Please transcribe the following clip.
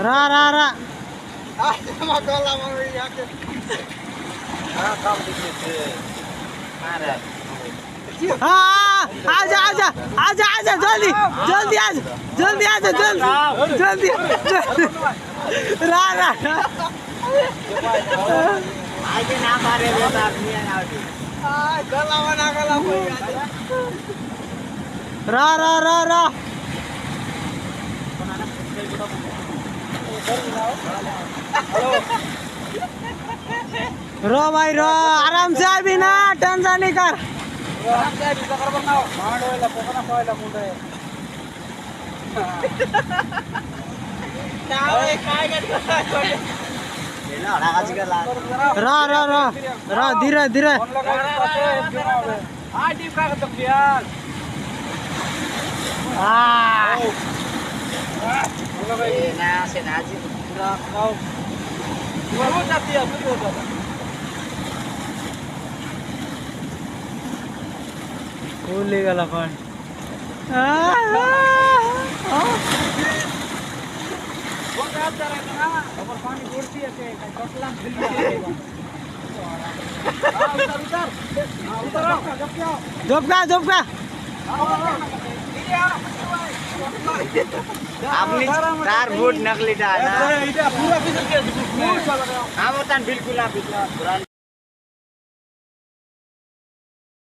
रा हाँ आजा आजा आजा आजा जल्दी जल्दी आजा जल्दी आजा जल्दी जल्दी रा रा रा रा रा रा रो भाई रो आराम से आ भी ना टेंशन नहीं कर रा रा रा रा धीरे धीरे भूली गला पण झोपका झोपका आपने चार बूट नकली डाला हम बिल्कुल आप